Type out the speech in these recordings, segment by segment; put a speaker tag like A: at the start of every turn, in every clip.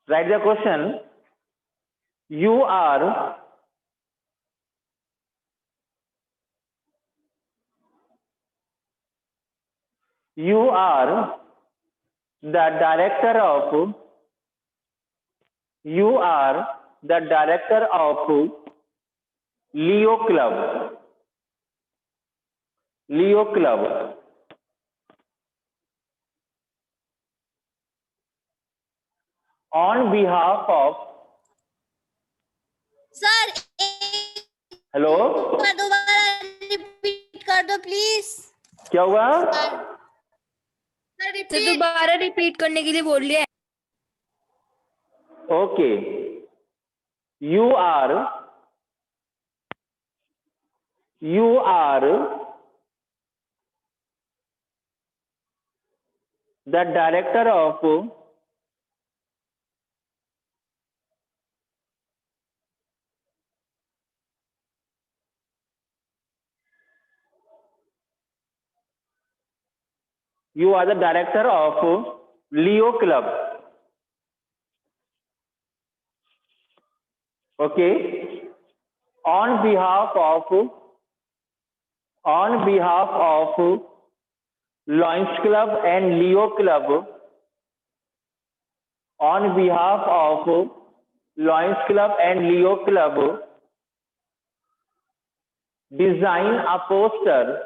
A: Write the question. You are the director of Leo Club. Leo Club. On behalf of
B: sir
A: hello,
B: दोबारा repeat कर दो please.
A: क्या हुआ?
B: Sir दोबारा repeat करने के लिए बोल लिया है।
A: Okay, you are the director of Leo Club. Okay, on behalf of Lions Club and Leo Club, on behalf of Lions Club and Leo Club, design a poster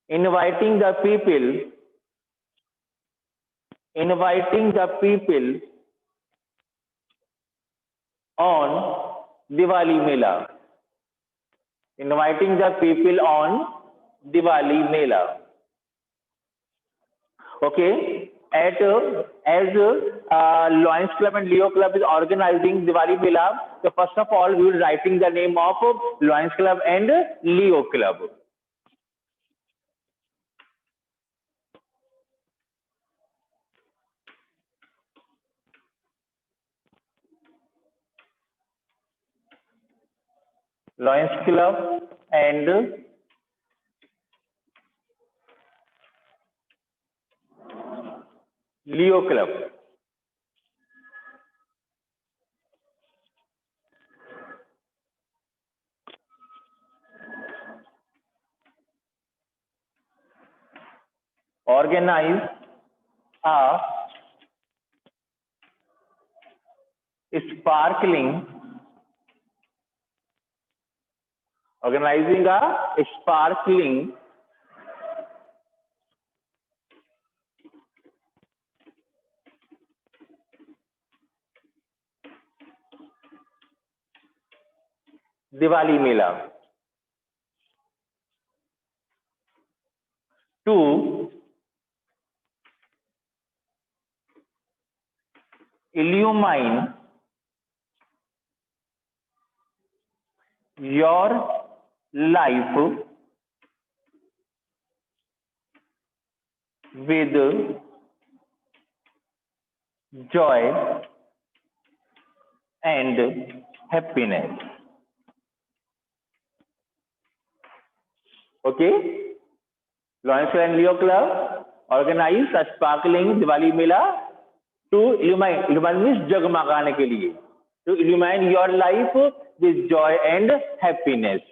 A: inviting the people on Diwali Mela. Inviting the people on Diwali Mela. Okay, as Lions Club and Leo Club is organizing Diwali Mela, so first of all we will writing the name of Lions Club and Leo Club. Lions Club and Leo Club. Organize a sparkling Diwali Mela to illumine your life with joy and happiness. Okay, Lions Club and Leo Club organize a sparkling Diwali Mela to illumine means जगमगाने के लिए, to illumine your life with joy and happiness.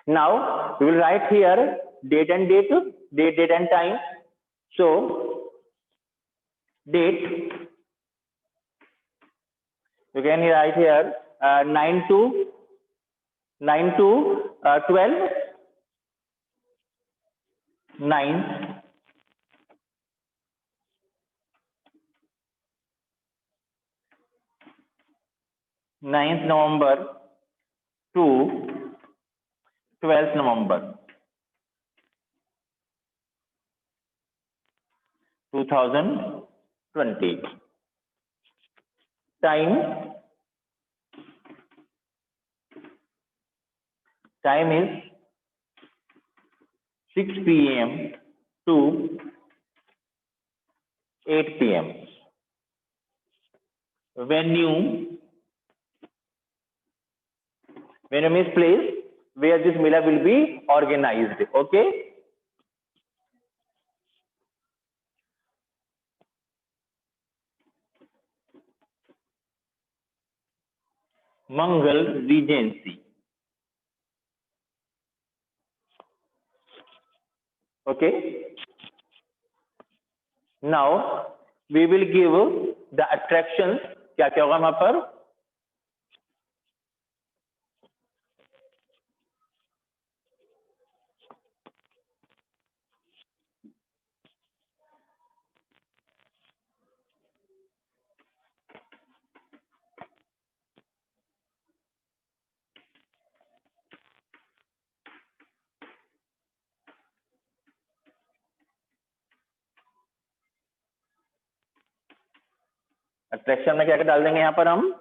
A: Now we will write here date and time. So date, you can write here 9 to 12, 9 9th November to 12th November 2020. Time is 6 p.m. to 8 p.m. Venue means place. where this mela will be organized. Okay. Mangal Regency. Okay. Now we will give the attractions. क्या क्या होगा वहां पर? Attraction में क्या क्या डाल देंगे यहाँ पर हम?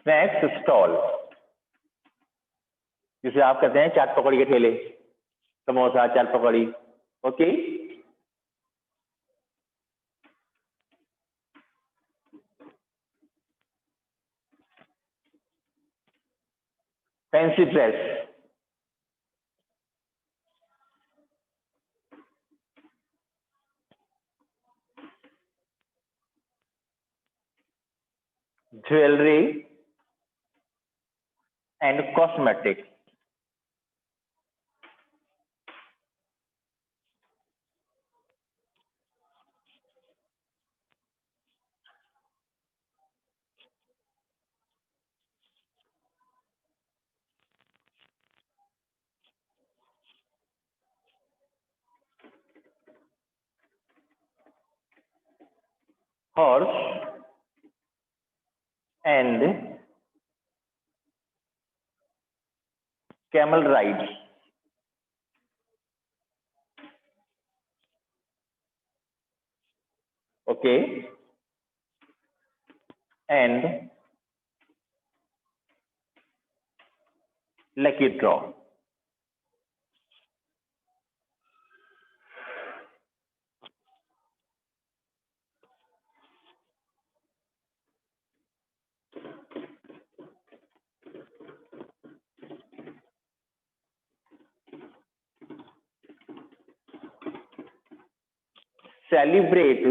A: स्नैक्स स्टॉल, जिसे आप कहते हैं चाट पकौड़ी के ठेले, samosa, chaat pakodi. Okay. Fancy dress, jewellery and cosmetics. Horse and camel ride. Okay. And lucky draw. Celebrate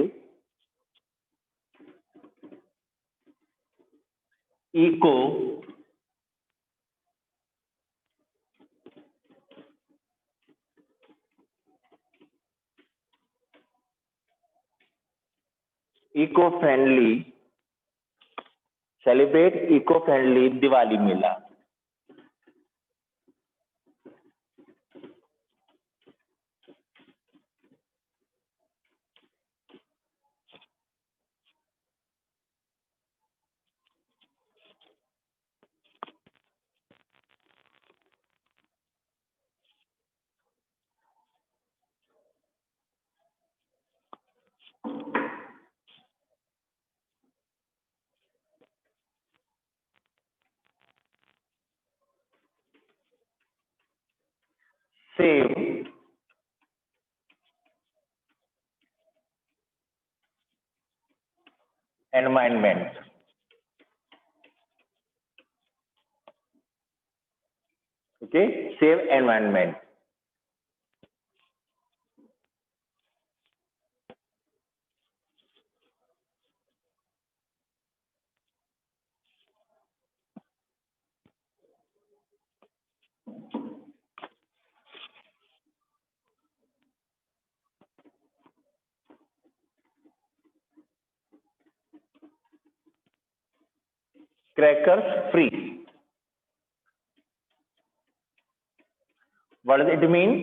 A: eco friendly, celebrate eco friendly Diwali mela. Save environment. Okay. Save environment. Crackers free. What does it mean?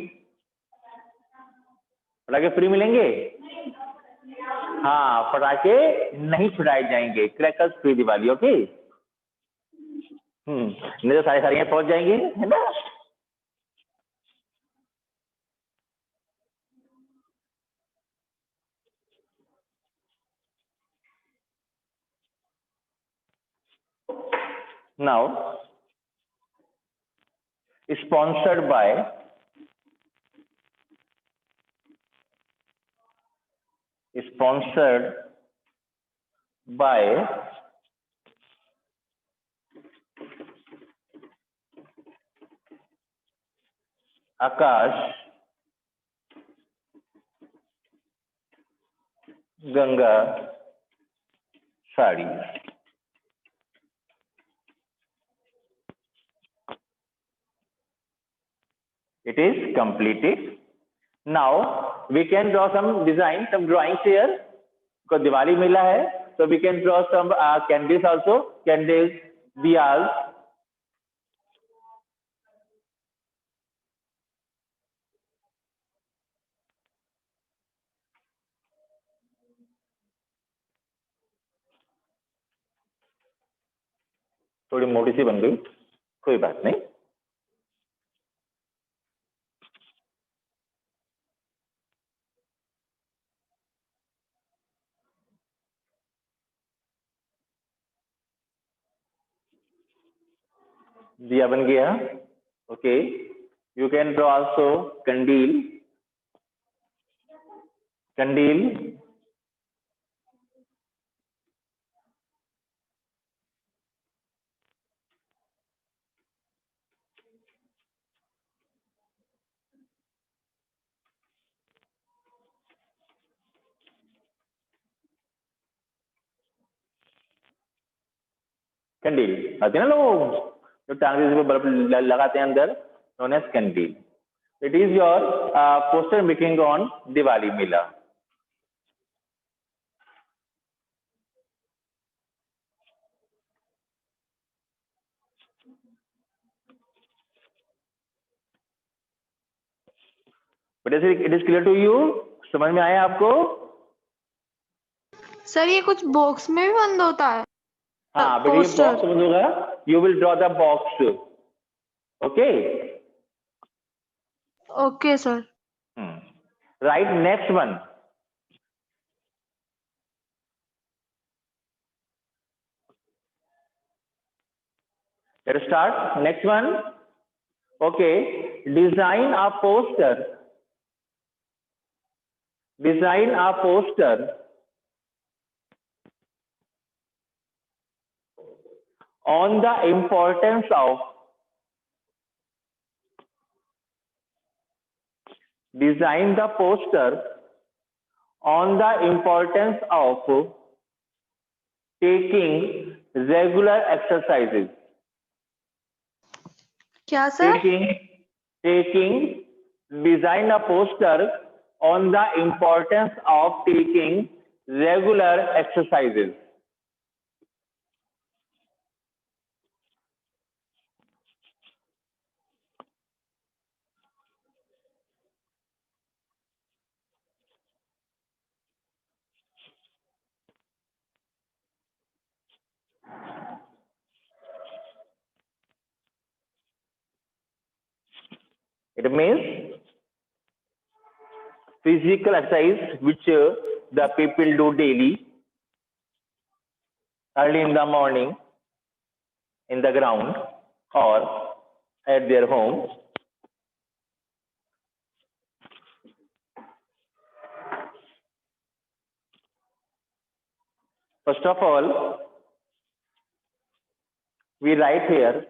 A: पटाखे free मिलेंगे? हाँ, पटाखे नहीं छुड़ाए जाएंगे. Crackers free Diwali. Okay. नहीं तो सारे यहाँ पहुंच जाएंगे, है ना. Now sponsored by Akash Ganga sarees. It is completed. Now we can draw some design, some drawings here. Because Diwali Mela hai, so we can draw some candles also, candles, diyas. थोड़ी मोटी सी बन गई, कोई बात नहीं. दिया बन गया. Okay, you can draw also kandil. कंडील, कंडील आते हैं ना लोग जो टांगे पे बल्ब लगाते हैं अंदर, known as kandil. It is your poster making on Diwali mela. But it is clear to you? समझ में आया आपको?
C: सर ये कुछ बॉक्स में भी बंद होता है?
A: हाँ बेटा, ये बॉक्स बंद होगा. You will draw the box. Okay
C: okay sir.
A: Right, next one. Let's start. Next one. Okay. Design a poster. Design a poster on the importance of design the poster on the importance of taking regular exercises.
C: क्या sir?
A: Taking design a poster on the importance of taking regular exercises. It means physical exercise which the people do daily, early in the morning, in the ground or at their home. First of all, we write here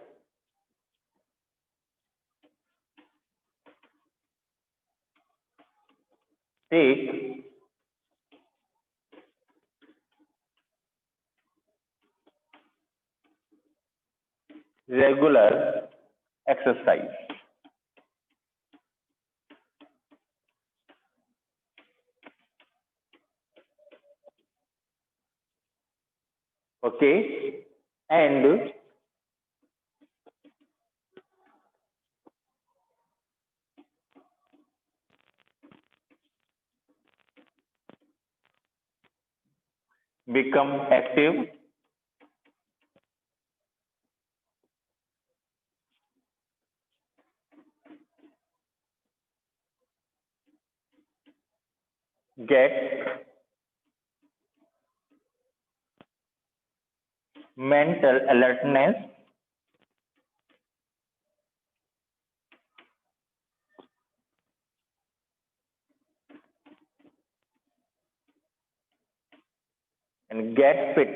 A: take regular exercise. Okay, and become active. Get mental alertness. and get fit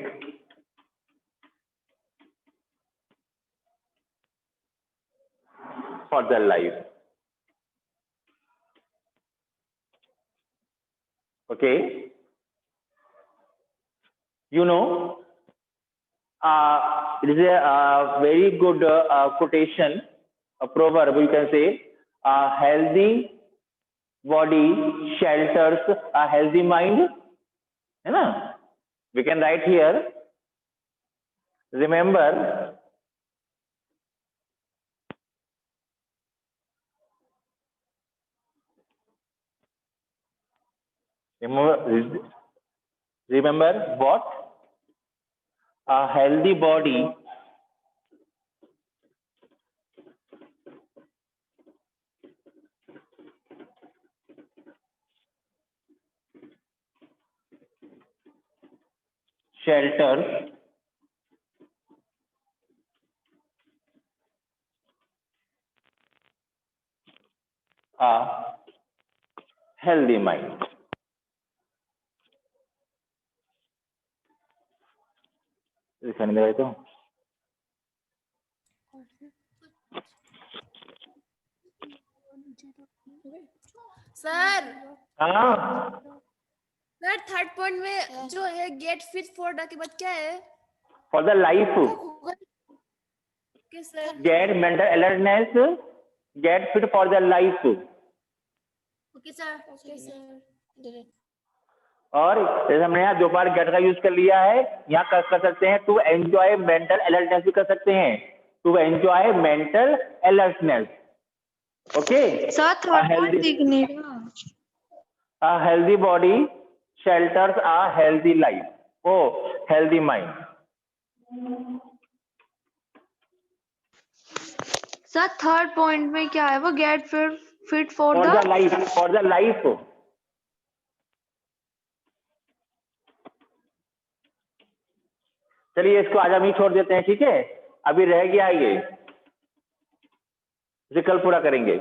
A: for their life. Okay, you know, it is a very good quotation, a proverb you can say, a healthy body shelters a healthy mind, है ना? We can write here, remember, remember what? A healthy body shelters a healthy mind. लिखने दे तो
B: sir
A: हाँ,
B: sir third point में जो है get fit for the के बाद क्या है?
A: for the life,
B: okay sir,
A: get mental alertness, get fit for the life.
B: Okay sir.
A: और जैसे हमने यहाँ दो बार गेट का यूज कर लिया है, यहाँ कर सकते हैं टू एंजॉय मेंटल अलर्टनेस भी कर सकते हैं, to enjoy mental alertness. Okay,
C: sir third point दिख नहीं रहा।
A: a healthy body shelters a healthy life. Oh, healthy mind.
C: Sir third point में क्या है वो? Get fit for
A: For the
C: the
A: life, for the life. चलिए इसको आज हम ही छोड़ देते हैं, ठीक है? अभी रह गया ये, इसे कल पूरा करेंगे.